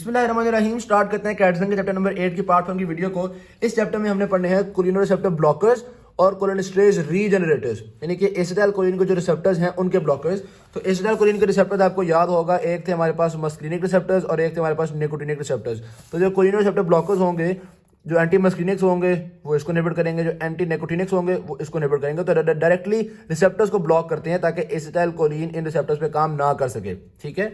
बिस्मिल्लाहिर्रहमानिर्रहीम। स्टार्ट करते हैं कैटसन के चैप्टर नंबर 8 की पार्ट 1 की वीडियो को। इस चैप्टर में हमने पढ़ने हैं कोलिनो रिसेप्टर ब्लॉकर्स और कोलिनेस्टरेज रीजनरेटर्स, यानी कि एसिटाइल कोलिन के जो रिसेप्टर्स हैं उनके ब्लॉकर्स। तो एसिटाइल कोलिन के रिसेप्टर्स आपको याद होगा, एक थे हमारे पास मस्क्रीनिक रिसेप्टर्स और एक थे हमारे पास निकोटिनिक रिसेप्टर्स। तो जो कोलिनो रिसेप्टर ब्लॉकर्स होंगे, जो एंटी मस्क्रीनिक्स होंगे वो इसको इनहिबिट करेंगे, जो एंटी निकोटिनिक्स होंगे वो इसको इनहिबिट करेंगे। तो डायरेक्टली रिसेप्टर्स को ब्लॉक करते हैं ताकि एसिटाइल कोलिन इन रिसेप्टर्स पे काम ना कर सके। ठीक है।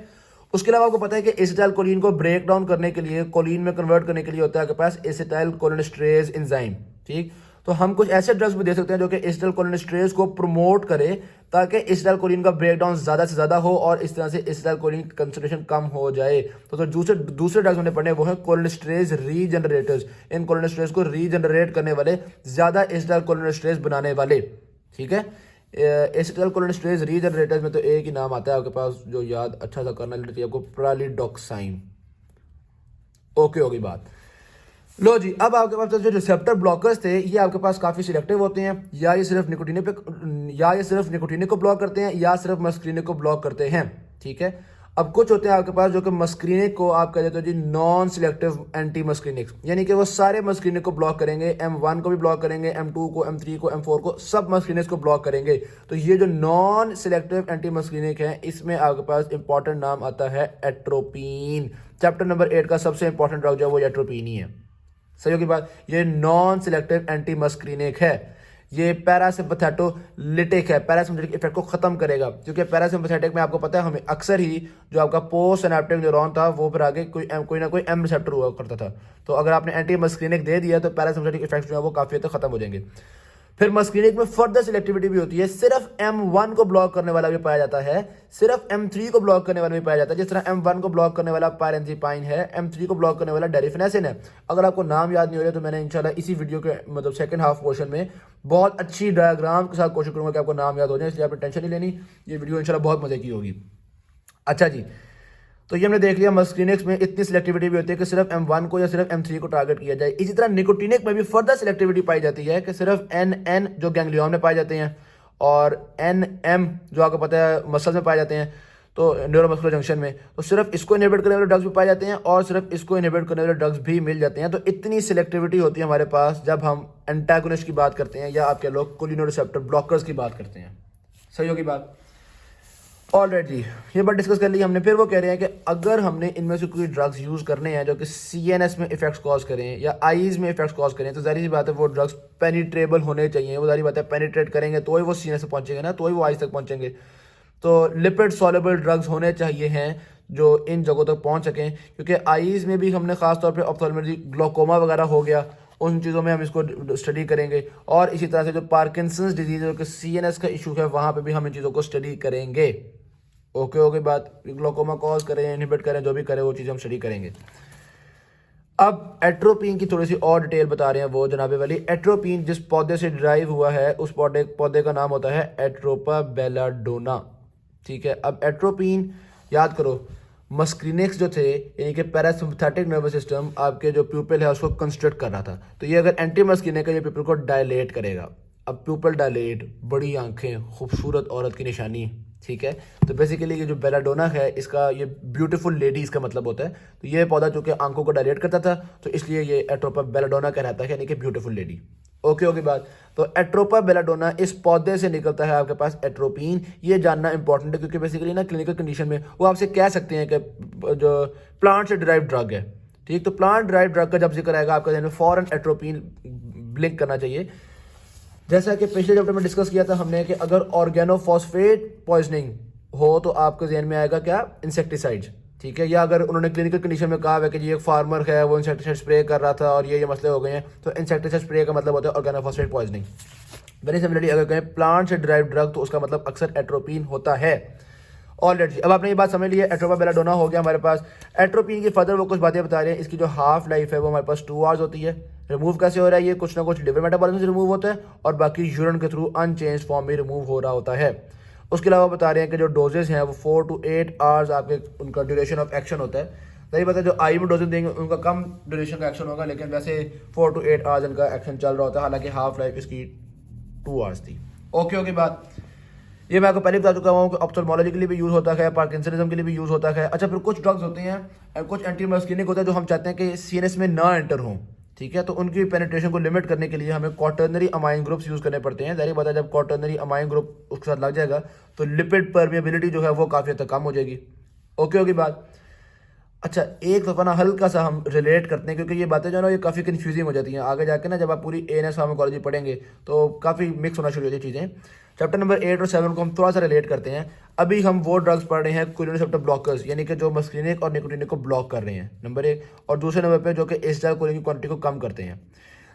उसके अलावा आपको पता है कि एसिटाइल कोलिन को ब्रेक डाउन करने के लिए, कोलिन में कन्वर्ट करने के लिए होता है आपके पास एसिटाइल कोलिनेस्टरेज एंजाइम। ठीक। तो हम कुछ ऐसे ड्रग्स भी दे सकते हैं जो कि एसिटाइल कोलिनेस्टरेज को प्रमोट करे ताकि एसिटाइल कोलिन का ब्रेक डाउन ज्यादा से ज्यादा हो और इस तरह से एसिटाइल कोलिन की कंसंट्रेशन कम हो जाए। तो दूसरे ड्रग्स हमने पढ़ने वो हैं कोलिनेस्टरेज रीजनरेटर्स। इन कोलिनेस्टरेज को रीजनरेट करने वाले, ज्यादा एसिटाइल कोलिनेस्टरेज बनाने वाले। ठीक है। एसिटाइल कोलिनेस्टरेज रीजनरेटर्स में तो एक ही नाम आता है आपके पास जो याद अच्छा सा करना लेती है आपको, प्रालिडॉक्साइन। ओके होगी बात। लो जी, अब आपके पास जो रिसेप्टर ब्लॉकर्स थे ये आपके पास काफी सिलेक्टिव होते हैं, या ये सिर्फ निकोटीनिक को ब्लॉक करते हैं या सिर्फ मस्क्रीनिक को ब्लॉक करते हैं। ठीक है। अब कुछ होते हैं आपके पास जो कि मस्क्रीनिक को आप कह देते हो जी नॉन सिलेक्टिव एंटी मस्क्रीनिक, यानी कि वो सारे मस्क्रीनिक को ब्लॉक करेंगे, M1 को भी ब्लॉक करेंगे, M2 को, M3 को, M4 को, सब मस्क्रीनिक को ब्लॉक करेंगे। तो ये जो नॉन सिलेक्टिव एंटी मस्क्रीनिक है इसमें आपके पास इंपॉर्टेंट नाम आता है एट्रोपिन। चैप्टर नंबर 8 का सबसे इंपॉर्टेंट ड्रग जो है वो एट्रोपिन ही है। सही होगी बात। ये नॉन सिलेक्टिव एंटी मस्क्रीनिक है, ये पैरासिम्पथेटोलिटिक है, पैरासिम्पथेटिक इफेक्ट को खत्म करेगा। क्योंकि पैरासिम्पथेटिक में आपको पता है हमें अक्सर ही जो आपका पोस्ट सिनेप्टिक न्यूरॉन था वो फिर आगे कोई ना कोई एम रिसेप्टर हुआ करता था। तो अगर आपने एंटी मस्क्रीनिक दे दिया तो पैरासिम्पथेटिक इफेक्ट जो है वो काफी हद तक खत्म हो जाएंगे। फिर मस्क्रीनिक में फर्दर सिलेक्टिविटी भी होती है, सिर्फ M1 को ब्लॉक करने वाला भी पाया जाता है, सिर्फ M3 को ब्लॉक करने वाला भी पाया जाता है। जिस तरह M1 को ब्लॉक करने वाला पायरेंथ्रीपाइन है, M3 को ब्लॉक करने वाला डेरिफेनेसिन है। अगर आपको नाम याद नहीं हो रहा तो मैंने इंशाल्लाह इसी वीडियो के मतलब सेकंड हाफ पोर्शन में बहुत अच्छी डायग्राम के साथ कोशिश करूंगा कि आपको नाम याद हो जाए, इसलिए आपने टेंशन नहीं लेनी, ये वीडियो इंशाल्लाह बहुत मजे की होगी। अच्छा जी, तो ये हमने देख लिया मस्क्रीनिक्स में इतनी सिलेक्टिविटी भी होती है कि सिर्फ M1 को या सिर्फ M3 को टारगेट किया जाए। इसी तरह निकोटिनिक में भी फर्दर सिलेक्टिविटी पाई जाती है कि सिर्फ NN जो गैंग्लियन में पाए जाते हैं और NM जो आपको पता है मसल्स में पाए जाते हैं, तो न्यूरोमस्कुलर जंक्शन में, तो सिर्फ इसको इनहिबिट करने वाले ड्रग्स भी पाए जाते हैं और सिर्फ इसको इनहिबिट करने वाले ड्रग्स भी मिल जाते हैं। तो इतनी सिलेक्टिविटी होती है हमारे पास जब हम एंटागोनिस्ट की बात करते हैं या आपके लोग कोलिनो रिसेप्टर ब्लॉकर्स की बात करते हैं। सही होगी बात। ऑलरेडी ये बात डिस्कस कर ली हमने। फिर वो कह रहे हैं कि अगर हमने इनमें से कोई ड्रग्स यूज करने हैं जो कि CNS में इफेक्ट्स कॉज करें या आईज में इफेक्ट्स कॉज करें, तो जाहिर सी बात है वो ड्रग्स पेनिट्रेबल होने चाहिए। वो जाहिर बात है पेनिट्रेट करेंगे तो ही वो CNS तक पहुंचेंगे ना, तो ही वो आईज तक पहुंचेंगे। तो लिपिड सॉल्युबल ड्रग्स होने चाहिए हैं जो इन जगहों तक पहुंच सकें, क्योंकि आईज में भी हमने खासतौर पर ऑप्थेल्मोलॉजी ग्लोकोमा वगैरह हो गया, उन चीज़ों में हम इसको स्टडी करेंगे। और इसी तरह से जो पार्किंसंस डिजीज जो कि CNS का इशू है वहाँ पे भी हम इन चीज़ों को स्टडी करेंगे। ओके बात। ग्लोकोमा कॉज करें, इनहिबिट करें, जो भी करें वो चीज़ हम स्टडी करेंगे। अब एट्रोपिन की थोड़ी सी और डिटेल बता रहे हैं वो जनाबे वाली। एट्रोपिन जिस पौधे से डिराइव हुआ है उस पौधे का नाम होता है एट्रोपा बेलाडोना। ठीक है। अब एट्रोपिन याद करो, मस्क्रीनिक्स जो थे यानी कि पैरासिम्पथेटिक नर्वस सिस्टम आपके जो प्यूपिल है उसको कंस्ट्रक्ट कर रहा था। तो ये अगर एंटी मस्क्रीनिक है ये प्यूपिल को डायलेट करेगा। अब प्यूपिल डायलेट, बड़ी आंखें, खूबसूरत औरत की निशानी। ठीक है। तो बेसिकली ये जो बेलाडोना है इसका ये ब्यूटीफुल लेडी इसका मतलब होता है। तो ये पौधा जो कि आंखों को डायलेट करता था तो इसलिए ये एट्रोपा बेलाडोना कहलाता है, यानी कि ब्यूटीफुल लेडी। ओके बात। तो एट्रोपा बेलाडोना इस पौधे से निकलता है आपके पास एट्रोपिन। ये जानना इंपॉर्टेंट है क्योंकि बेसिकली ना क्लिनिकल कंडीशन में वो आपसे कह सकते हैं कि जो प्लांट से डिराइव ड्रग है। ठीक। तो प्लांट डिराइव ड्रग का जब जिक्र आएगा आपका ध्यान में फॉरन एट्रोपिन ब्लिंक करना चाहिए। जैसा कि पिछले चैप्टर में डिस्कस किया था हमने कि अगर ऑर्गेनोफॉस्फेट पॉइजनिंग हो तो आपके जहन में आएगा क्या, इंसेक्टिसाइड्स। ठीक है। या अगर उन्होंने क्लिनिकल कंडीशन में कहा है कि जी एक फार्मर है वो इंसेक्टिसाइड स्प्रे कर रहा था और ये मसले हो गए हैं, तो इंसेक्टिसाइड स्प्रे का मतलब होता है ऑर्गेनोफॉस्फेट पॉइजनिंग। वेरी सिमिलरली अगर कहें प्लांट से डिराइव ड्रग तो उसका मतलब अक्सर एट्रोपिन होता है। ऑलरेडी अब आपने ये बात समझ ली है, एट्रोपा बेलाडोना हो गया हमारे पास। एट्रोपिन की फर्दर वो कुछ बातें बता रहे हैं। इसकी जो हाफ लाइफ है वो हमारे पास 2 आवर्स होती है। रिमूव कैसे हो रहा है, ये कुछ ना कुछ लिवर मेटाबॉलिज्म से रिमूव होता है और बाकी यूरिन के थ्रू अनचेंज फॉर्म में रिमूव हो रहा होता है। उसके अलावा बता रहे हैं कि जो डोजेज हैं वो 4 to 8 आवर्स आपके उनका ड्यूरेशन ऑफ एक्शन होता है। सही पता है जो आई में डोजेज देंगे उनका कम ड्यूरेशन का एक्शन होगा, लेकिन वैसे 4 to 8 आवर्स इनका एक्शन चल रहा होता है। हालांकि हाफ लाइफ इसकी 2 आवर्स थी। ओके बात। ये मैं आपको पहले बता चुका हूँ कि ऑप्थेल्मोलॉजी के लिए भी यूज़ होता है, पार्किंसनिज्म के लिए भी यूज़ होता है। अच्छा, फिर कुछ ड्रग्स होते हैं, कुछ एंटी मस्किनिक होता है जो हम चाहते हैं कि सीएनएस में ना एंटर हों, ठीक है। तो उनकी पेनिट्रेशन को लिमिट करने के लिए हमें क्वाटर्नरी अमाइन ग्रुप्स यूज़ करने पड़ते हैं। ज़ाहिर बात है, जब क्वाटर्नरी अमाइन ग्रुप उसके साथ लग जाएगा तो लिपिड परमेबिलिटी जो है वो काफ़ी हद तक कम हो जाएगी। ओके होगी बात। अच्छा, एक दफ़ा ना हल्का सा हम रिलेट करते हैं, क्योंकि ये बातें जो है ना ये काफ़ी कन्फ्यूजिंग हो जाती हैं आगे जाके ना, जब आप पूरी एएनएस फार्माकोलॉजी पढ़ेंगे तो काफ़ी मिक्स होना शुरू हो जाती है चीज़ें। चैप्टर नंबर 8 और 7 को हम थोड़ा सा रिलेट करते हैं। अभी हम वो ड्रग्स पढ़ रहे हैं कोलिन रिसेप्टर ब्लॉकर्स, यानी कि जो मस्क्रीनिक और निकोटिनिक को ब्लॉक कर रहे हैं, नंबर 1। और दूसरे नंबर पे जो कि एसिटाइल कोलिन की क्वांटिटी को कम करते हैं।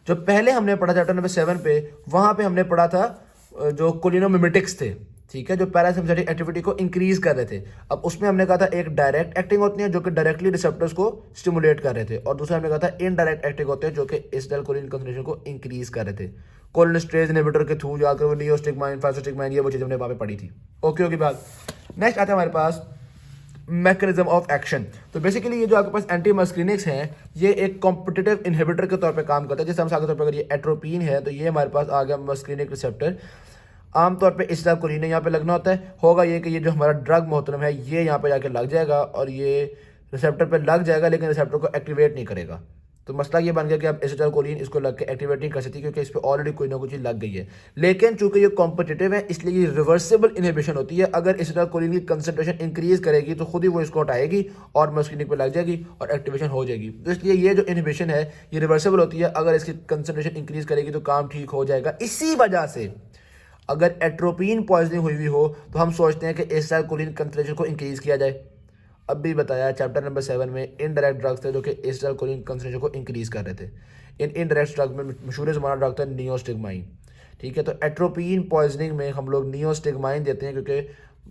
जो पहले हमने पढ़ा चैप्टर नंबर 7 पे, वहाँ पे हमने पढ़ा था जो कोलिनोमिमेटिक्स थे, ठीक है, जो पैरासिम्पथेटिक एक्टिविटी को इंक्रीज कर रहे थे। अब उसमें हमने कहा था एक डायरेक्ट एक्टिंग होती है जो कि डायरेक्टली रिसेप्टर्स को स्टिमुलेट कर रहे थे, और दूसरा हमने कहा था इनडायरेक्ट एक्टिंग होते हैं जो कि एसिटाइल कोलिन कंसंट्रेशन को इंक्रीज कर रहे थे कोलिनेस्ट्रेज इनहिबिटर के थ्रू जाकर, वो नियोस्टिग्माइन, फाइसोस्टिग्माइन, ये वो चीज़ हमने वहाँ पे पढ़ी थी। ओके ओके बात। नेक्स्ट आता है हमारे पास मैकेनिज्म ऑफ एक्शन। तो बेसिकली ये जो आपके पास एंटी मस्क्रीनिक्स हैं, ये एक कॉम्पिटिटिव इनहिबिटर के तौर पे काम करता है। जैसे हम सागर तौर पर अगर ये एट्रोपिन है तो ये हमारे पास आ गया मस्क्रीनिक रिसेप्टर। आमतौर पे एसिटाइल कोलिन यहाँ पे लगना होता है, होगा ये कि ये जो हमारा ड्रग मोहतरम है ये यहाँ पे जाके लग जाएगा और ये रिसेप्टर पे लग जाएगा, लेकिन रिसेप्टर को एक्टिवेट नहीं करेगा। तो मसला ये बन गया कि अब एसिटाइल कोलिन इसको लग के एक्टिवेट नहीं कर सकती, क्योंकि इस पर ऑलरेडी कोई ना कोई चीज़ लग गई है। लेकिन चूंकि ये कॉम्पिटिटिव है इसलिए ये रिवर्सिबल इनहिबिशन होती है। अगर एसिटाइल कोलिन की कंसंट्रेशन इंक्रीज करेगी तो खुद ही वो इसको हटाएगी और मस्क्रीनिक पे लग जाएगी और एक्टिवेशन हो जाएगी। तो इसलिए ये जो इनहिबिशन है ये रिवर्सिबल होती है। अगर इसकी कंसंट्रेशन इंक्रीज करेगी तो काम ठीक हो जाएगा। इसी वजह से अगर एट्रोपिन पॉइजनिंग हुई हो तो हम सोचते हैं कि एसिटाइल कोलिन कंसंट्रेशन को इंक्रीज किया जाए। अब भी बताया चैप्टर नंबर 7 में इनडायरेक्ट ड्रग्स थे जो कि एसिटाइल कोलिन कंसंट्रेशन को इंक्रीज कर रहे थे। इन इनडायरेक्ट ड्रग्स में मशहूर ज़माना ड्रग था नियोस्टिग्माइन, ठीक है। तो एट्रोपिन पॉइजनिंग में हम लोग नियोस्टिग्माइन देते हैं, क्योंकि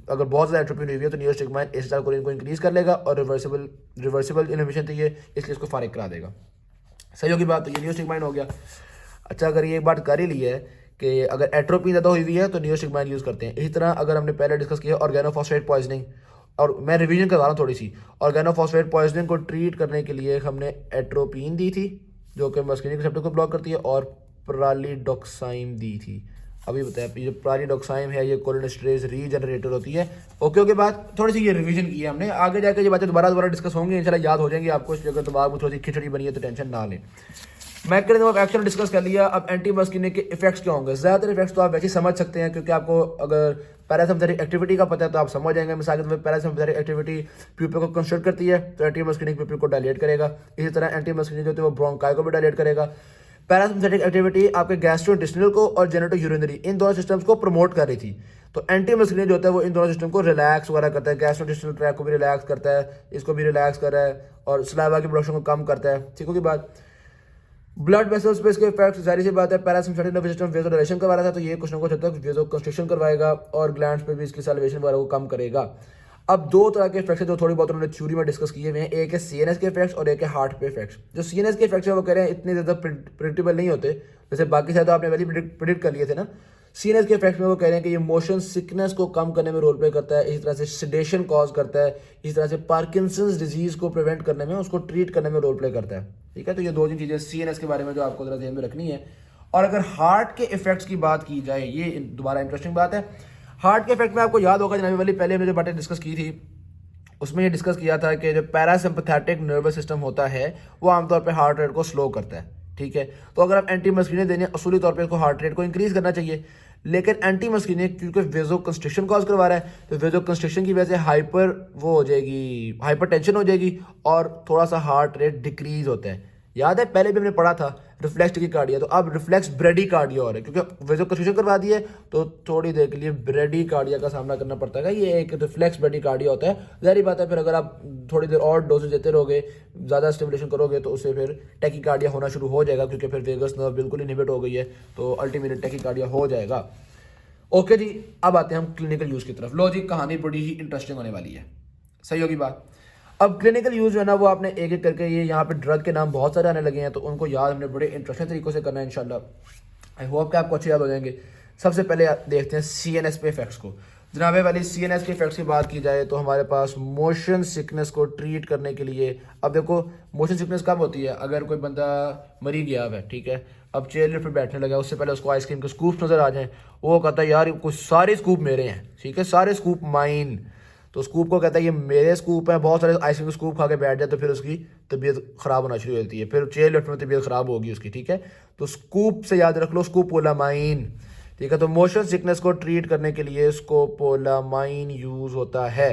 अगर बहुत ज़्यादा एट्रोपिन हुई है तो नियोस्टिग्माइन एसिटाइल कोलिन को इंक्रीज कर लेगा और रिवर्सिबल इनहिबिशन थी ये, इसलिए इसको फारिग करा देगा। सही होगी बात। तो ये नियोस्टिग्माइन हो गया। अच्छा, अगर ये बात कर ही ली है कि अगर एट्रोपिन ज़्यादा हुई है तो नियोस्टिग्माइन यूज़ करते हैं। इसी तरह अगर हमने पहले डिस्कस किया ऑर्गेनोफॉस्फेट पॉइजनिंग, और मैं रिवीजन करवा रहा हूँ थोड़ी सी। ऑर्गेनोफॉस्फेट पॉइजनिंग को ट्रीट करने के लिए हमने एट्रोपिन दी थी जो कि मस्क्रीनिक रिसेप्टर को ब्लॉक करती है, और प्रालिडोक्साइम दी थी। अभी बताया ये प्रालिडोक्साइम है, ये कोलिनेस्ट्रेज रीजनरेटर होती है। ओके ओके बात। थोड़ी सी ये रिवीजन की है हमने, आगे जाकर ये बातें दोबारा डिस्कस होंगी इंशाल्लाह, याद हो जाएंगी आपको। अगर दिमाग में थोड़ी सी खिचड़ी बनी है तो टेंशन ना लें। मैकेनिज्म ऑफ एक्शन डिस्कस कर लिया। अब एंटी मस्क्रीनिक के इफेक्ट्स क्या होंगे? ज़्यादातर इफेक्ट्स तो आप वैसे ही समझ सकते हैं, क्योंकि आपको अगर पैरासिम्पथेटिक एक्टिविटी का पता है तो आप समझ जाएंगे। मिसाल के तौर पर पैरासिम्पथेटिक एक्टिविटी प्यूपल को कंस्ट्रक्ट करती है तो एंटी मस्क्रीनिक प्यूपल को डायलेट करेगा। इसी तरह एंटी मस्क्रीनिक जो होती है वो ब्रोंकाई को भी डायलेट करेगा। पैरासिम्पथेटिक एक्टिविटी आपके गैस्ट्रोइंटेस्टिनल को और जेनेटो यूरिनरी इन दोनों सिस्टम्स को प्रमोट कर रही थी। तो एंटी मस्क्रीनिक जो होता है वो इन दोनों सिस्टम को रिलैक्स वगैरह करता है, गैस्ट्रोइंटेस्टिनल ट्रैक्ट को भी रिलैक्स करता है, इसको भी रिलैक्स कर रहा है, और सलाइवा की प्रोडक्शन को कम करता है। ठीक होगी बात। ब्लड वेसल्स पे इसके इफेक्ट जारी सी बात है। पैरासिम्पथेटिक नर्वस सिस्टम वेसोडाइलेशन करवा रहा था तो ये कुछ ना कुछ हद तक वेसो कंस्ट्रिक्शन करवाएगा, और ग्लैंड्स पे भी इसकी सैलिवेशन वगैरह को कम करेगा। अब दो तरह के इफेक्ट्स है जो थोड़ी बहुत उन्होंने थ्योरी में डिस्कस किए हुए हैं। एक है सीएनएस के इफेक्ट्स और एक है हार्ट पे इफेक्ट्स। जो सीएनएस के इफेक्ट्स है वो कह रहे हैं इतने ज़्यादा प्रिडिक्टेबल नहीं होते, जैसे बाकी सारे तो आपने पहले प्रिडिक्ट कर लिए थे ना। सीएनएस के इफेक्ट्स में वो कह रहे हैं कि ये मोशन सिकनेस को कम करने में रोल प्ले करता है, इसी तरह से सिडेशन कॉज करता है, इसी तरह से पार्किंसंस डिजीज को प्रिवेंट करने में, उसको ट्रीट करने में रोल प्ले करता है। ठीक है, तो ये दो तीन चीज़ें सीएनएस के बारे में जो आपको जरा ध्यान में रखनी है। और अगर हार्ट के इफेक्ट्स की बात की जाए, ये दोबारा इंटरेस्टिंग बात है। हार्ट के इफेक्ट में आपको याद होगा जनाबी वाली पहले हमने जो बातें डिस्कस की थी उसमें ये डिस्कस किया था कि जो पैरासिम्पथेटिक नर्वस सिस्टम होता है वो आमतौर पे हार्ट रेट को स्लो करता है। ठीक है, तो अगर आप एंटी मस्क्रीनिक देने असूली तौर पे इसको हार्ट रेट को इंक्रीज करना चाहिए, लेकिन एंटी मस्क्रीनिक क्योंकि वेजो कंस्ट्रिक्शन कॉज करवा रहा है तो वेजो कंस्ट्रिक्शन की वजह से हाइपर टेंशन हो जाएगी और थोड़ा सा हार्ट रेट डिक्रीज होता है। याद है पहले भी हमने पढ़ा था रिफ्लेक्स टैकीकार्डिया, तो अब रिफ्लेक्स ब्रेडीकार्डिया हो रहा है क्योंकि वेजो कंस्ट्रिक्शन करवा दी है तो थोड़ी देर के लिए ब्रेडीकार्डिया का सामना करना पड़ता है। ये एक रिफ्लेक्स ब्रेडीकार्डिया होता है। जाहिर बात है फिर अगर आप थोड़ी देर और डोजेज देते रहोगे, ज़्यादा स्टिमुलेशन करोगे तो उससे फिर टैकीकार्डिया होना शुरू हो जाएगा, क्योंकि फिर वेगस नर्व बिल्कुल इनहिबिट हो गई है तो अल्टीमेटली टैकीकार्डिया हो जाएगा। ओके जी, अब आते हैं हम क्लिनिकल यूज़ की तरफ। लो जी, कहानी बड़ी ही इंटरेस्टिंग होने वाली है। सही होगी बात। अब क्लिनिकल यूज़ जो है ना वो आपने एक एक करके, ये यहाँ पे ड्रग के नाम बहुत सारे आने लगे हैं तो उनको याद हमने बड़े इंटरेस्टिंग तरीकों से करना है इंशाल्लाह। आई होप कि आपको अच्छे याद हो जाएंगे। सबसे पहले देखते हैं सीएनएस पे इफेक्ट्स को। जनाबे वाली CNS के इफेक्ट्स की बात की जाए तो हमारे पास मोशन सिकनेस को ट्रीट करने के लिए, अब देखो मोशन सिकनेस कब होती है, अगर कोई बंदा मरी गया है, ठीक है, अब चेयर लिफ्ट पे बैठने लगा, उससे पहले उसको आइसक्रीम के स्कूप नजर आ जाए, वो कहता है यार कुछ सारे स्कूप मेरे हैं, ठीक है, सारे स्कूप माइन। तो स्कूप को कहता है ये मेरे स्कूप है, बहुत सारे आइसक्रीम के स्कूप खा के बैठ जाए तो फिर उसकी तबीयत खराब होना शुरू हो जाती है, फिर चेयर लिफ्ट में तबीयत खराब होगी उसकी, ठीक है। तो स्कूप से याद रख लो, स्कूपोलामाइन, ठीक है। तो मोशन सिकनेस को ट्रीट करने के लिए स्कोपोलामाइन यूज होता है,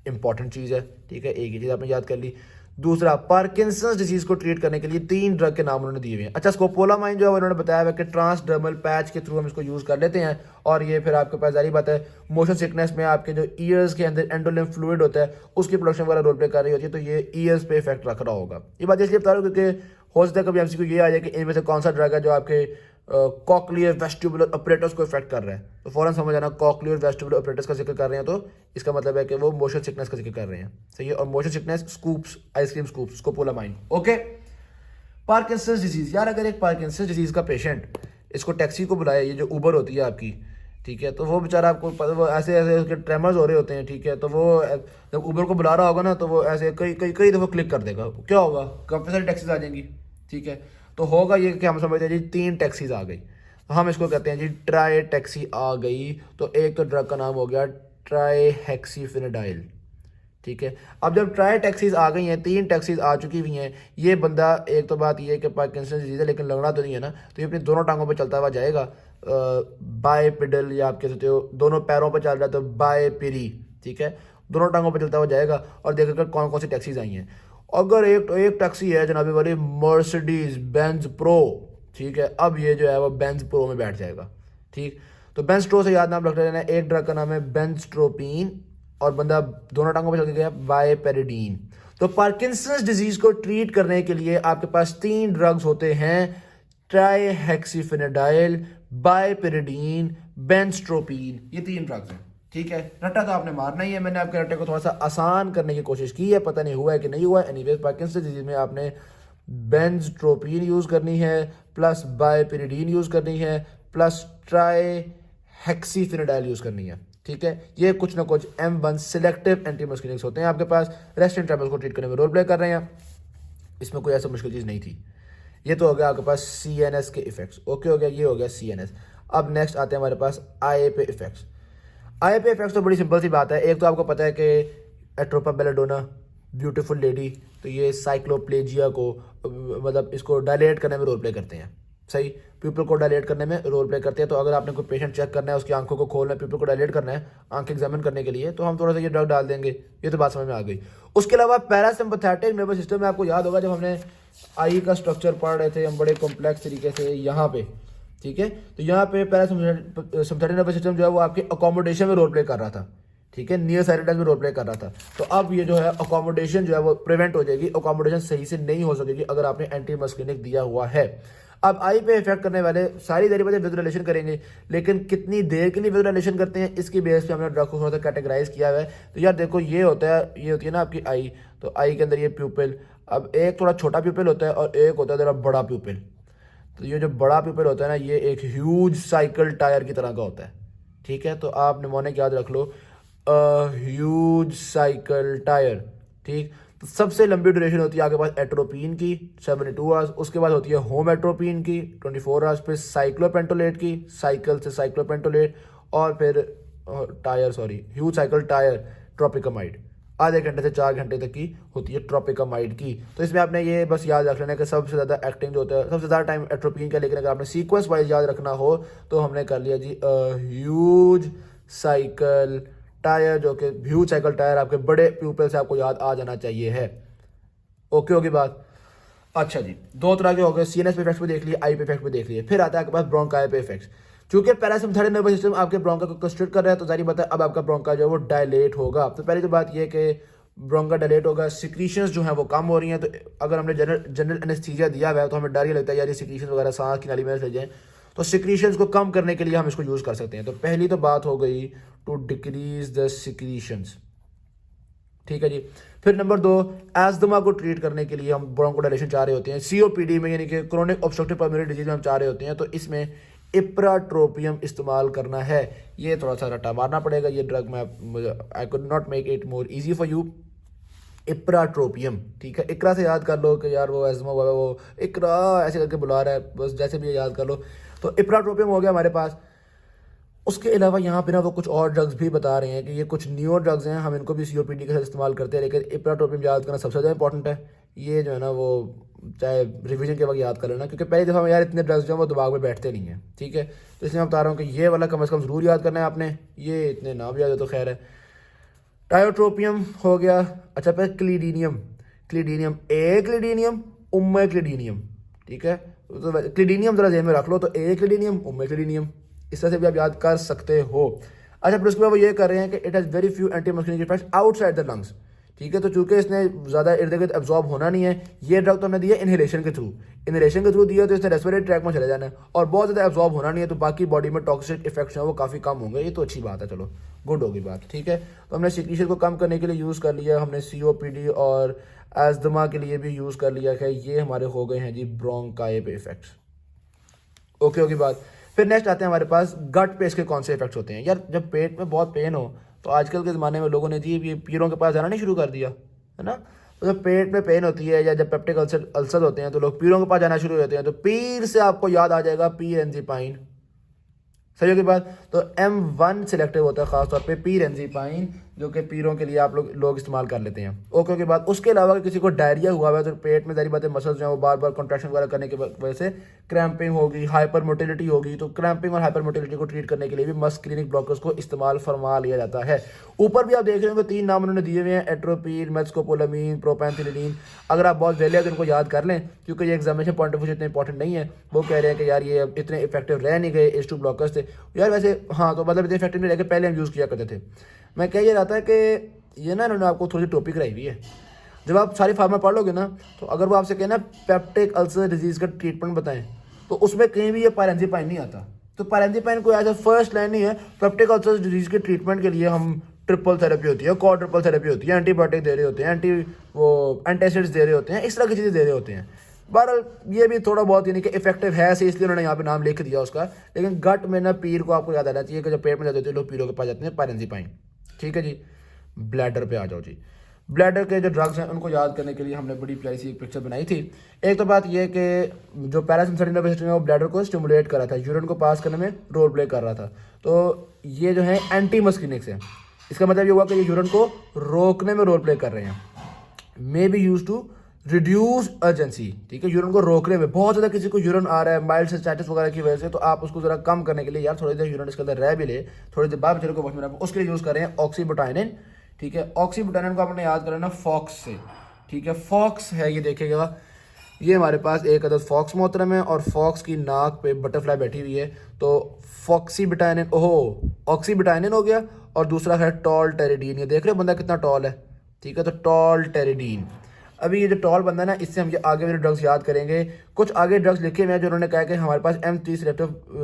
इंपॉर्टेंट चीज़ है, ठीक है, एक ही चीज़ आपने याद कर ली। दूसरा, पार्किंसंस डिजीज को ट्रीट करने के लिए 3 ड्रग के नाम उन्होंने दिए हुए हैं। अच्छा, स्कोपोलामाइन जो है उन्होंने बताया हुआ कि ट्रांसडर्मल पैच के थ्रू हम इसको यूज़ कर लेते हैं, और ये फिर आपके पास जारी बात है मोशन सिकनेस में आपके जो ईयर्स के अंदर एंडोलिम्फ फ्लूइड होता है उसकी प्रोडक्शन वगैरह रोल प्ले कर रही होती है, तो ये ईयर्स पे इफेक्ट रख रहा होगा। ये बात इसलिए बता रहा हूँ क्योंकि हो सकता है कभी MCQ ये आ जाए कि इनमें से कौन सा ड्रग है जो आपके कॉक्लियर वेस्टिबुलर ऑपरेटर्स को इफेक्ट कर रहा है, तो फौरन समझ आना कॉक्लियर वेस्टिबुलर ऑपरेटर्स का जिक्र कर रहे हैं तो इसका मतलब है कि वो मोशन सिकनेस का जिक्र कर रहे हैं, सही है। और motion sickness scoops, ice cream scoops, scopolamine, okay. Parkinson's disease, यार अगर एक पार्किंसंस डिजीज का पेशेंट इसको टैक्सी को बुलाए, ये जो उबर होती है आपकी, ठीक है, तो वो बेचारा आपको वो ऐसे ऐसे उसके ट्रेमर्स हो रहे होते हैं, ठीक है, तो वो जब उबर को बुला रहा होगा ना तो वो ऐसे कई कई कई दफ़ा क्लिक कर देगा, क्या होगा, काफ़ी सारी टैक्सीज आ जाएंगी, ठीक है। तो होगा ये कि हम समझते हैं जी 3 टैक्सीज आ गई, तो हम इसको कहते हैं जी ट्राई टैक्सी आ गई। तो एक तो ड्रग का नाम हो गया ट्राईहेक्सीफेनेडाइल, ठीक है। अब जब ट्राई टैक्सीज आ गई हैं, 3 टैक्सीज आ चुकी हुई हैं, ये बंदा, एक तो बात ये है कि पार्किंसंस डिजीज है लेकिन लंगड़ा तो नहीं है ना, तो ये अपनी दोनों टांगों पे चलता हुआ जाएगा, बाय पेडल, या आप कह सकते हो दोनों पैरों पर चल रहा है तो बाय पेरी, ठीक है, दोनों टांगों पर चलता हुआ जाएगा और देखेगा कौन कौन सी टैक्सीज आई हैं। अगर एक टैक्सी है जनाबी वाली मर्सिडीज बेंज प्रो, ठीक है, अब ये जो है वो बेंज प्रो में बैठ जाएगा, ठीक। तो बेंज प्रो से याद नाम रख लेना, एक ड्रग का नाम है बेंजट्रोपिन और बंदा दोनों टांगों पे चल के गया बायपेरिडीन। तो पार्किंसंस डिजीज को ट्रीट करने के लिए आपके पास 3 ड्रग्स होते हैं, ट्राईहेक्सीफेनेडाइल, बायपेरिडीन, बेंजट्रोपिन, ये 3 ड्रग्स हैं, ठीक है। रट्टा तो आपने मारना ही है, मैंने आपके रट्टे को थोड़ा सा आसान करने की कोशिश की है, पता नहीं हुआ है कि नहीं हुआ है। एनीवेज, पार्किंसंस डिजीज में आपने बेंजट्रोपिन यूज करनी है, प्लस बायपेरिडीन यूज करनी है, प्लस ट्राईहेक्सीफेनेडाइल यूज करनी है, ठीक है। ये कुछ ना कुछ M1 सिलेक्टिव एंटीमस्किनिक्स होते हैं आपके पास, रेस्टिंग ट्रबल को ट्रीट करने में रोल प्ले कर रहे हैं, इसमें कोई ऐसा मुश्किल चीज़ नहीं थी। ये तो हो गया आपके पास CNS के इफेक्ट्स, ओके हो गया, ये हो गया CNS। अब नेक्स्ट आते हैं हमारे पास आई पे इफेक्ट्स। आई पे इफेक्ट्स तो बड़ी सिंपल सी बात है, एक तो आपको पता है कि एट्रोपा बेलेडोना, ब्यूटीफुल लेडी, तो ये साइक्लोप्लेजिया को मतलब इसको डायलेट करने में रोल प्ले करते हैं, सही, पीपल को डायलेट करने में रोल प्ले करते हैं। तो अगर आपने कोई पेशेंट चेक करना है, उसकी आंखों को खोलना है, पीपल को डायलेट करना है, आंख एग्जामिन करने के लिए, तो हम थोड़ा सा ये ड्रग डाल देंगे, ये तो बात समझ में आ गई। उसके अलावा पैरासिम्पैथेटिक नर्वस सिस्टम में आपको याद होगा जब हमने आई का स्ट्रक्चर पढ़ रहे थे हम बड़े कॉम्प्लेक्स तरीके से यहाँ पे, ठीक है, तो यहाँ पे पैरासिम्पैथेटिक नर्वस सिस्टम जो है वो आपके अकोमोडेशन में रोल प्ले कर रहा था, ठीक है, नियर साइलेंस में रोल प्ले कर रहा था। तो अब ये जो है अकोमोडेशन जो है वो प्रिवेंट हो जाएगी, अकोमोडेशन सही से नहीं हो सकेगी अगर आपने एंटी मस्किनिक दिया हुआ है। अब आई पे इफेक्ट करने वाले सारी देर बाद विद रिलेशन करेंगे, लेकिन कितनी देर के लिए विद रिलेशन करते हैं इसकी बेस पे हमने ड्रग को थोड़ा सा कैटेगराइज किया हुआ है। तो यार देखो, ये होता है, ये होती है ना आपकी आई, तो आई के अंदर ये प्यूपिल, अब एक थोड़ा छोटा प्यूपिल होता है और एक होता है थोड़ा बड़ा प्यूपिल। तो ये जो बड़ा प्यूपिल होता है ना, ये एक ह्यूज साइकिल टायर की तरह का होता है, ठीक है। तो आप निमोनिक याद रख लो, ह्यूज साइकिल टायर, ठीक। तो सबसे लंबी ड्यूरेशन होती है आपके पास एट्रोपिन की 72 आवर्स, उसके बाद होती है होम एट्रोपिन की 24 आवर्स, फिर साइक्लोपेंटोलेट की, साइकिल से साइक्लोपेंटोलेट, और फिर ह्यूज साइकिल टायर ट्रोपिकामाइड, आधे घंटे से 4 घंटे तक की होती है ट्रोपिकामाइड की। तो इसमें आपने ये बस याद रख लेना कि सबसे ज़्यादा एक्टिंग जो होता है, सबसे ज़्यादा टाइम एट्रोपिन का, लेकिन अगर आपने सीक्वेंस वाइज याद रखना हो तो हमने कर लिया जी ह्यूज साइकिल टायर, जो कि ह्यूज साइकिल टायर आपके बड़े प्यूपल से आपको याद आ जाना चाहिए है, ओके होगी बात। अच्छा जी, 2 तरह के हो गए, CNS पे इफेक्ट्स भी देख लिए, आई पे इफेक्ट भी देख लिए, फिर आता है आपके पास ब्रोंकाई पे इफेक्ट्स। चूंकि पैरासिम्पैथेटिक नर्वस सिस्टम आपके ब्रोंका को कंस्ट्रिक्ट कर रहा है, तो जारी बात है अब आपका ब्रोंका जो है वो डायलेट होगा। तो पहली तो बात ये है कि ब्रोंका डायलेट होगा, सिक्रीशंस जो हैं वो कम हो रही हैं। तो अगर हमने जनरल एनेस्थीसिया दिया हुआ है तो हमें डर ये लगता है यार ये सिक्रीशंस वगैरह सांस की नाली में चले जाएं, तो सिक्रीशंस को कम करने के लिए हम इसको यूज़ कर सकते हैं। तो पहली तो बात हो गई टू डिक्रीज द सिक्रीशंस, ठीक है जी। फिर नंबर 2, एस्थमा को ट्रीट करने के लिए हम ब्रोंकोडायलेशन चाह रहे होते हैं, COPD में यानी कि क्रोनिक ऑब्स्ट्रक्टिव पल्मोनरी डिजीज में हम चाह रहे होते हैं। तो इसमें इप्राट्रोपियम इस्तेमाल करना है। ये थोड़ा सा रट्टा मारना पड़ेगा, ये ड्रग मैं I could not make it more easy for you. Ipratropium, ठीक है, इकरा से याद कर लो कि यार वो एज़मा हुआ है, वो इकरा ऐसे करके बुला रहा है, बस जैसे भी याद कर लो। तो इप्राट्रोपियम हो गया हमारे पास। उसके अलावा यहाँ पे ना वो कुछ और ड्रग्स भी बता रहे हैं कि ये कुछ न्यू ड्रग्स हैं, हम इनको भी COPD के साथ इस्तेमाल करते हैं, लेकिन इप्राट्रोपियम याद करना सबसे ज़्यादा इंपॉर्टेंट है। ये जो है ना वो चाहे रिवीजन के वक्त याद कर लेना, क्योंकि पहली दफ़ा में यार इतने ड्रग्स जो हैं वो दिमाग में बैठते नहीं हैं, ठीक है। तो इसलिए मैं बता रहा हूँ कि ये वाला कम से कम ज़रूर याद करना है आपने, ये इतने नाम याद है तो खैर है। टायोट्रोपियम हो गया। अच्छा, फिर क्लीडीनियम, क्लीडीनियम ए क्लीडीनियम, उम्मे क्लीडीनियम, ठीक है। तो क्लीडीनियम जरा जेहन में रख लो, तो ए क्लीडीनियम, उम्मे क्लीडीनियम, इस तरह से भी आप याद कर सकते हो। अच्छा, फिर उसके बाद वो ये कर रहे हैं कि it has very few anti masculine effects outside the lungs, ठीक है। तो चूंकि इसने ज़्यादा इर्द गिर्द एब्जॉर्ब होना नहीं है, ये ड्रग तो हमने दिया इनहेलेशन के थ्रू, इनहेलेशन के थ्रू दिया तो इसने रेस्पिरेटरी ट्रैक में चले जाना है और बहुत ज़्यादा एब्जॉर्ब होना नहीं है, तो बाकी बॉडी में टॉक्सिक इफेक्ट्स हैं वो काफ़ी कम होंगे। ये तो अच्छी बात है, चलो गुड होगी बात, ठीक है। तो हमने सिक्रीशन को कम करने के लिए यूज़ कर लिया, हमने COPD और एस्थमा के लिए भी यूज़ कर लिया है। ये हमारे हो गए हैं जी ब्रोंकाई इफेक्ट्स, ओके होगी बात। फिर नेक्स्ट आते हैं हमारे पास गट पे इसके कौन से इफेक्ट्स होते हैं। यार जब पेट में बहुत पेन हो तो आजकल के ज़माने में लोगों ने जी ये पीरों के पास जाना नहीं शुरू कर दिया है ना। तो जब पेट में पेन होती है या जब पेप्टिक अल्सर होते हैं तो लोग पीरों के पास जाना शुरू हो जाते हैं। तो पीर से आपको याद आ जाएगा पीरेंजीपाइन, सही होगी बात। तो M1 सिलेक्टिव होता है खासतौर पे पीरेंजीपाइन, जो कि पीरों के लिए आप लोग इस्तेमाल कर लेते हैं, ओके के बाद। उसके अलावा किसी को डायरिया हुआ है तो पेट में सारी बातें मसल्स जो है वो बार बार कॉन्ट्रैक्शन वगैरह करने की वजह से क्रैम्पिंग होगी, हाइपर मोटिलिटी होगी, तो क्रैम्पिंग और हाइपर मोटिलिटी को ट्रीट करने के लिए भी मस्कुलिनिक ब्लॉकर्स को इस्तेमाल फरमा लिया जाता है। ऊपर भी आप देख रहे होंगे 3 नाम उन्होंने दिए हुए हैं, एट्रोपिन, मेस्कोपोलामीन, प्रोपेंथिलिन। अगर आप बहुत वेले हैं तो इनको याद कर लें, क्योंकि ये एग्जामिनेशन पॉइंट ऑफ व्यू से इतने इंपॉर्टेंट नहीं है। वो कह रहे हैं कि यार ये इतने इफेक्टिव रह नहीं गए, H2 ब्लॉकर्स थे यार वैसे, हाँ तो मतलब इतने इफेक्टिव नहीं रह गए, पहले हम यूज़ किया करते थे। मैं कह ये रहा था कि ये ना इन्होंने आपको थोड़ी सी टॉपिक कराई हुई है। जब आप सारी फार्मा पढ़ लोगे ना, तो अगर वो आपसे कहना पेप्टिक अल्सर डिजीज़ का ट्रीटमेंट बताएं, तो उसमें कहीं भी ये पायरेंजीपाइन नहीं आता। तो पायरेंजीपाइन कोई ऐसा फर्स्ट लाइन नहीं है। पेप्टिक अल्सर डिजीज़ के ट्रीटमेंट के लिए हम ट्रिपल थेरेपी होती है, क्वाड्रुपल थेरेपी होती है, एंटीबायोटिक दे रहे होते हैं, एंटासिड्स दे रहे होते हैं, इस तरह की चीज़ें दे रहे होते हैं। बहरहाल ये भी थोड़ा बहुत यानी कि इफेक्टिव है सही, इसलिए उन्होंने यहाँ पे नाम लिख दिया उसका। लेकिन गट में ना पीर को आपको याद आना चाहिए कि जब पेट में जाते होते हैं लोग पीरों के पास जाते हैं पायरेंजीपाइन, ठीक है जी। ब्लैडर पे आ जाओ जी। ब्लैडर के जो ड्रग्स हैं उनको याद करने के लिए हमने बड़ी प्यारी सी एक पिक्चर बनाई थी। एक तो बात यह कि जो पैरासिम्पथेटिक नर्वस सिस्टम है वो ब्लैडर को स्टिमुलेट कर रहा था, यूरिन को पास करने में रोल प्ले कर रहा था। तो ये जो है एंटी मस्कुलिनिक्स है, इसका मतलब ये हुआ कि ये यूरिन को रोकने में रोल प्ले कर रहे हैं। Maybe use to reduce urgency, ठीक है, यूरिन को रोकने में। बहुत ज़्यादा किसी को यूरिन आ रहा है माइल्ड सिस्टाइटिस वगैरह की वजह से, तो आप उसको ज़रा कम करने के लिए यार थोड़ी देर यूरिन इसके अंदर रह भी ले, थोड़ी देर बाद बेचारे को वॉश में, उसके लिए यूज़ कर रहे हैं ऑक्सीबुटाइनिन, ठीक है। ऑक्सीबुटाइनिन को आपने याद करना फॉक्स से, ठीक है। फॉक्स है ये देखिएगा, ये हमारे पास एक अदद फॉक्स मोहतरम है और फॉक्स की नाक पे बटरफ्लाई बैठी हुई है। तो फॉक्सीबुटाइनिन, ओहो ऑक्सीबुटाइनिन हो गया, और दूसरा है टॉल टेरिडीन। ये देख रहे हो बंदा कितना टॉल है, ठीक है। तो टॉल टेरिडीन, अभी ये जो टॉल बंदा है ना, इससे हम ये आगे वाले ड्रग्स याद करेंगे। कुछ आगे ड्रग्स लिखे हुए हैं जो उन्होंने कहा कि हमारे पास M3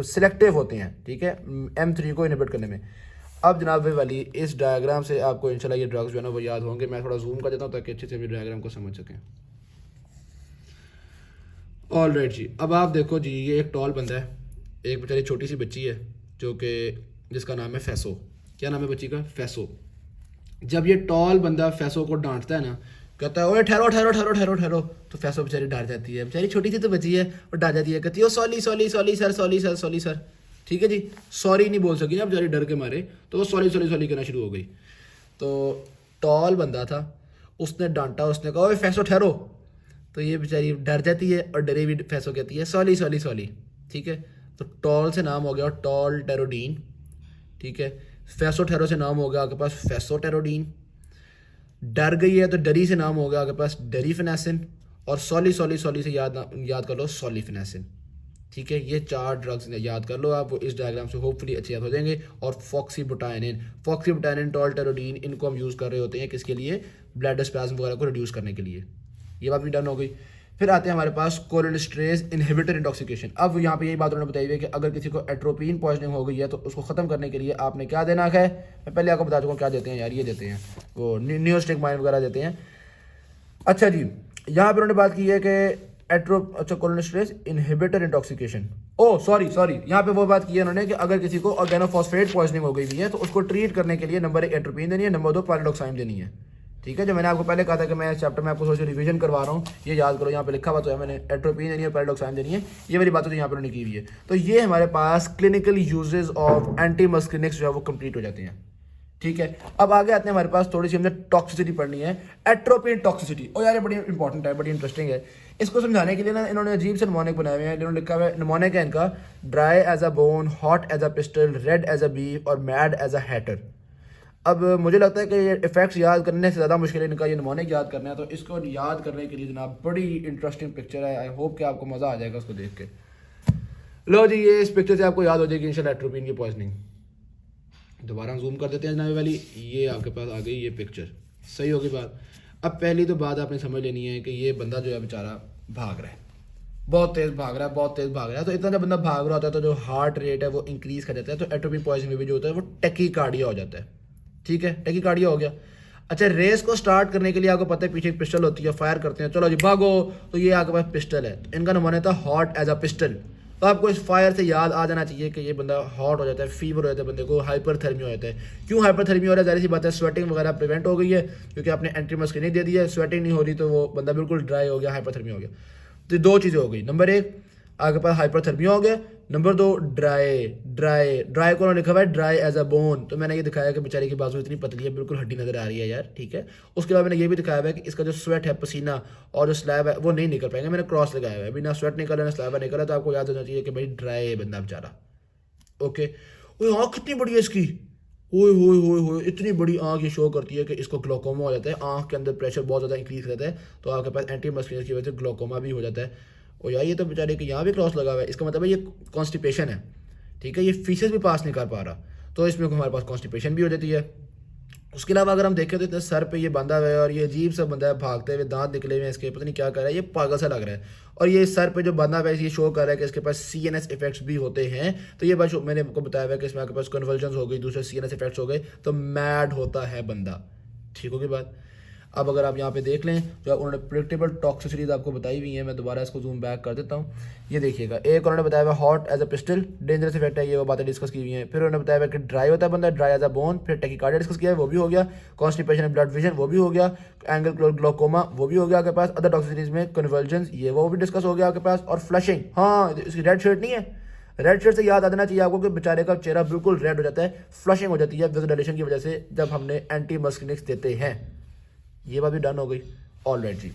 सिलेक्टिव होते हैं, ठीक है, M3 को इनहिबिट करने में। अब जनाब वाली इस डायग्राम से आपको इंशाल्लाह ये ड्रग्स जो है ना वो याद होंगे। मैं थोड़ा जूम कर देता हूँ ताकि अच्छे से भी डायग्राम को समझ सकें। ऑल राइट जी, अब आप देखो जी, ये एक टॉल बंदा है, एक बेचारी छोटी सी बच्ची है जो कि जिसका नाम है फैसो। क्या नाम है बच्ची का? फैसो। जब ये टॉल बंदा फैसो को डांटता है ना, कहता है ओए ठहरो ठहरो ठहरो ठहरो ठहरो, तो फैसो बेचारी डर जाती है। बेचारी छोटी सी तो बची है और डर जाती है, कहती है सॉली सॉली सॉली सर, सॉली सर, सॉली सर, ठीक है जी। सॉरी नहीं बोल सकी ना बेचारी डर के मारे, तो वो सॉली सॉली सॉली कहना शुरू हो गई। तो टॉल बंदा था, उसने डांटा, उसने कहा ओए फैसो ठहरो, तो ये बेचारी डर जाती है और डरी हुई फैसो कहती है सॉली सॉली सॉली, ठीक है। तो टॉल से नाम हो गया टॉल टेरोडीन, ठीक है। फैसो ठहरो से नाम हो गया आपके पास फैसो टेरोडीन। डर गई है तो डरी से नाम हो गया आपके पास डरीफेनेसिन, और सॉली सॉली सॉली से याद कर लो सॉलीफेनेसिन, ठीक है। ये 4 ड्रग्स याद कर लो आप, इस डायग्राम से होपफुली अच्छे याद हो जाएंगे। और फॉक्सीबुटाइनिन, टॉल टेरोडीन, इनको हम यूज़ कर रहे होते हैं किसके लिए? ब्लड स्पैज्म वगैरह को रिड्यूस करने के लिए। ये बात भी डन हो गई। फिर आते हैं हमारे पास कोलिनेस्टेरेज इनहिबिटर इंटॉक्सिकेशन। अब यहाँ पे यही बात उन्होंने बताई हुई है कि अगर किसी को एट्रोपिन पॉइजनिंग हो गई है तो उसको ख़त्म करने के लिए आपने क्या देना है। मैं पहले आपको बता चुका हूँ क्या देते हैं यार, ये देते हैं वो नियोस्टिकमाइन वगैरह देते हैं। अच्छा जी, यहाँ पर उन्होंने बात की है कि अच्छा कोलोनेस्टेरेज इनहिबिटर इंटॉक्सिकेशन। ओह सॉरी यहाँ पे वो बात की है उन्होंने कि अगर किसी को ऑर्गेनोफॉस्फेट पॉइजनिंग हो गई भी है तो उसको ट्रीट करने के लिए नंबर 1 एट्रोपिन देनी है, नंबर 2 पायरिडॉक्साइन देनी है। ठीक है, जो मैंने आपको पहले कहा था कि मैं इस चैप्टर में आपको सोचो रिवीजन करवा रहा हूँ, ये याद करो, यहाँ पे लिखा हुआ तो है मैंने, एट्रोपिन देनी है, पायरिडॉक्साइन देनी है, ये वाली बातें तो यहाँ पर उन्होंने की हुई है। तो ये हमारे पास क्लिनिकल यूजेस ऑफ एंटी मस्किनिक्स जो है वो कंप्लीट हो जाते हैं। ठीक है, अब आगे आते हैं, हमारे पास थोड़ी सी हमने टॉक्सिसिटी पढ़नी है, एट्रोपिन टॉक्सिसिटी। और यार ये बड़ी इंपॉर्टेंट है, बड़ी इंटरेस्टिंग है। इसको समझाने के लिए ना इन्होंने अजीब से निमोनिक बनाए हुए हैं। इन्होंने लिखा हुआ है निमोनिक है इनका, dry as a bone, hot as a pistol, red as a beef और मैड एज अ हैटर। अब मुझे लगता है कि ये इफेक्ट्स याद करने से ज़्यादा मुश्किल है इनका ये निमोनिक याद करना है। तो इसको याद करने के लिए जनाब बड़ी इंटरेस्टिंग पिक्चर है, आई होप कि आपको मज़ा आ जाएगा उसको देख के। लो जी, ये इस पिक्चर से आपको याद हो जाएगी इंशाल्लाह एट्रोपिन की पॉइजनिंग। दोबारा जूम कर देते हैं जनाब वाली, ये आपके पास आ गई ये पिक्चर, सही होगी बात। अब पहली तो बात आपने समझ लेनी है कि ये बंदा जो है बेचारा भाग रहा है, बहुत तेज़ भाग रहा है, बहुत तेज़ भाग रहा है। तो इतना जब बंदा भाग रहा होता है तो जो हार्ट रेट है वो इंक्रीज़ कर जाता है। तो एट्रोपिन पॉइजनिंग में भी जो होता है वो टैकीकार्डिया हो जाता है। ठीक है, टैकीकार्डिया हो गया। अच्छा, रेस को स्टार्ट करने के लिए आपको पता है पीछे एक पिस्टल होती है, फायर करते हैं, चलो जी भागो, तो ये आपके पास पिस्टल है। तो इनका नमूना था हॉट एज अ पिस्टल। तो आपको इस फायर से याद आ जाना चाहिए कि ये बंदा हॉट हो जाता है, फीवर हो जाता है, बंदे को हाइपरथर्मिया हो जाता है। क्यों हाइपरथर्मिया हो रहा है? जाहिर सी बात है स्वेटिंग वगैरह प्रिवेंट हो गई है, क्योंकि आपने एंटी मस्किनिक दे दिया है, स्वेटिंग नहीं हो रही तो वो बंदा बिल्कुल ड्राई हो गया, हाइपरथर्मिया हो गया। तो दो चीज़ें हो गई, नंबर 1 आपके पास हाइपरथर्मिया हो गया, नंबर 2 ड्राई को उन्होंने लिखा हुआ है ड्राई एज अ बोन। तो मैंने ये दिखाया कि बेचारे की बाजू इतनी पतली है, बिल्कुल हड्डी नजर आ रही है यार। ठीक है, उसके बाद मैंने ये भी दिखाया हुआ है कि इसका जो स्वेट है, पसीना और जो स्लैब है वो नहीं निकल पाएंगे। मैंने क्रॉस लगाया हुआ है, अभी ना स्वेट निकला ना स्लैब निकला। तो आपको याद होना चाहिए कि भाई ड्राई है बंदा बेचारा। ओके, वो आँख कितनी बड़ी है इसकी, ओए होए होए होए, इतनी बड़ी आँख ये शो करती है कि इसको ग्लोकोमा हो जाता है, आँख के अंदर प्रेशर बहुत ज़्यादा इंक्रीज रहता है। तो आपके पास एंटी मस्किनिक की वजह से ग्लोकोमा भी हो जाता है। और यार ये तो बेचारे के यहाँ भी क्रॉस लगा हुआ है, इसका मतलब है ये कॉन्स्टिपेशन है। ठीक है, ये फीसेस भी पास नहीं कर पा रहा, तो इसमें हमारे पास कॉन्स्टिपेशन भी हो जाती है। उसके अलावा अगर हम देखें तो इतने सर पे ये बंधा हुआ है और ये अजीब सा बंदा है, भागते हुए दांत निकले हुए हैं इसके, पता नहीं क्या कर रहा है, ये पागल सा लग रहा है। और ये सर पे जो बंधा हुआ है ये शो कर रहा है कि इसके पास CNS इफेक्ट्स भी होते हैं। तो ये बात मैंने आपको बताया हुआ है कि इसमें आपके पास कन्वर्जन हो गई, दूसरे CNS इफेक्ट्स हो गए, तो मैड होता है बंदा। ठीक होगी बात। अब अगर आप यहाँ पे देख लें जो उन्होंने प्रिडिक्टेबल टॉक्सिसिटीज आपको बताई हुई है, मैं दोबारा इसको जूम बैक कर देता हूँ। ये देखिएगा, एक उन्होंने बताया हुआ hot as a pistol, dangerous effect है, ये वो बातें डिस्कस की हुई हैं। फिर उन्होंने बताया हुआ कि ड्राई होता है बंदा, ड्राई एज अ बोन। फिर टैकीकार्डिया डिस्कस किया है, वो भी हो गया। कॉन्स्टिपेशन एंड ब्लड विजन, वो भी हो गया। एंगल ग्लोकोमा, वो भी हो गया आपके पास। अदर टॉक्सिसिटीज में कन्वर्जेंस, ये वो भी डिस्कस हो गया आपके पास। और फ्लशिंग, हाँ इसकी रेड शर्ट नहीं है, रेड शर्ट से याद आ जाना चाहिए आपको कि बेचारे का चेहरा बिल्कुल रेड हो जाता है, फ्लशिंग हो जाती है विजुअलाइजेशन की वजह से जब हमने एंटी मस्किनिक्स देते हैं। ये बात भी डन हो गई ऑलराइट जी।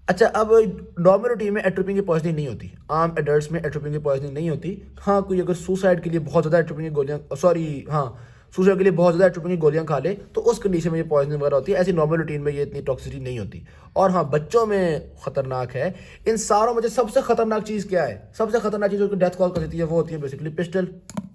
अच्छा, अब नॉर्मल रूटीन में एट्रोपिन की पॉइजनिंग नहीं होती, आम एडल्ट्स में एट्रोपिन की पॉइजनिंग नहीं होती। हाँ, कोई अगर सुसाइड के लिए बहुत ज़्यादा एट्रोपिन की गोलियाँ सुसाइड के लिए बहुत ज़्यादा एट्रोपिन की गोलियाँ खा ले तो उस कंडीशन में ये पॉइजनिंग वगैरह होती है। ऐसी नॉर्मल रूटीन में ये इतनी टॉक्सिसिटी नहीं होती। और हाँ, बच्चों में खतरनाक है। इन सारों में सबसे खतरनाक चीज़ क्या है? सबसे खतरनाक चीज़ जो डेथ कॉल कर देती है वो होती है बेसिकली पिस्टल।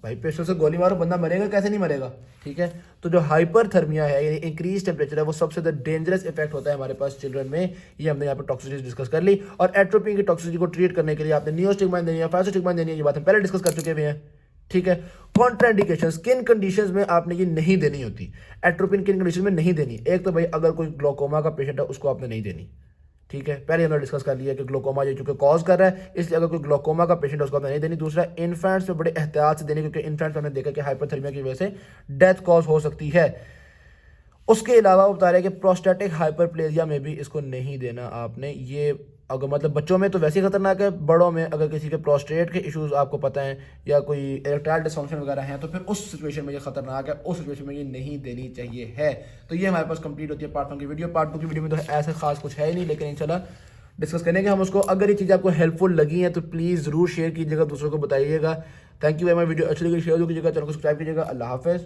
भाई पिस्टल से गोली मारो, बंदा मरेगा, कैसे नहीं मरेगा? ठीक है, तो जो हाइपरथर्मिया है यानी इंक्रीज टेम्परेचर है, वो सबसे ज़्यादा डेंजरस इफेक्ट होता है हमारे पास चिल्ड्रन में। ये हमने यहाँ पर टॉक्सिसिटी डिस्कस कर ली। और एट्रोपिन की टॉक्सिसिटी को ट्रीट करने के लिए आपने नियोस्टिग्माइन देनी है, फाइसोस्टिग्माइन देनी है, ये बात हम पहले डिस्कस कर चुके हुए हैं। ठीक है, कॉन्ट्राइंडिकेशन, किन कंडीशंस में आपने ये नहीं देनी होती एट्रोपिन, किन कंडीशन में नहीं देनी? एक तो भाई अगर कोई ग्लोकोमा का पेशेंट है उसको आपने नहीं देनी। ठीक है, पहले हमने डिस्कस कर लिया कि ग्लोकोमा ये चूंकि कॉज कर रहा है, इसलिए अगर कोई ग्लोकोमा का पेशेंट है उसको आपने नहीं देनी। दूसरा, इन्फेंट्स में बड़े एहतियात से देनी, क्योंकि इन्फेंट्स में हमने देखा कि हाइपरथर्मिया की वजह से डेथ कॉज हो सकती है। उसके अलावा वो बता रहे हैं कि प्रोस्टेटिक हाइपरप्लेजिया में भी इसको नहीं देना आपने। ये अगर मतलब बच्चों में तो वैसे ही खतरनाक है, बड़ों में अगर किसी के प्रोस्टेट के इश्यूज आपको पता है या कोई इरेक्टाइल डिसफंक्शन वगैरह हैं तो फिर उस सिचुएशन में ये खतरनाक है, उस सिचुएशन में ये नहीं देनी चाहिए है। तो ये हमारे पास कंप्लीट होती है पार्ट 1 की वीडियो। पार्ट 2 की वीडियो में तो ऐसा खास कुछ है ही नहीं, लेकिन इंशाल्लाह डिस्कस करेंगे हम उसको। अगर ये चीज़ आपको हेल्पफुल लगी है तो प्लीज़ ज़रूर शेयर कीजिएगा, दूसरों को बताइएगा। Thank you very much. Video अच्छी लगी शेयर कीजिएगा, चैनल को सब्सक्राइब कीजिएगा। अल्लाह हाफिज़।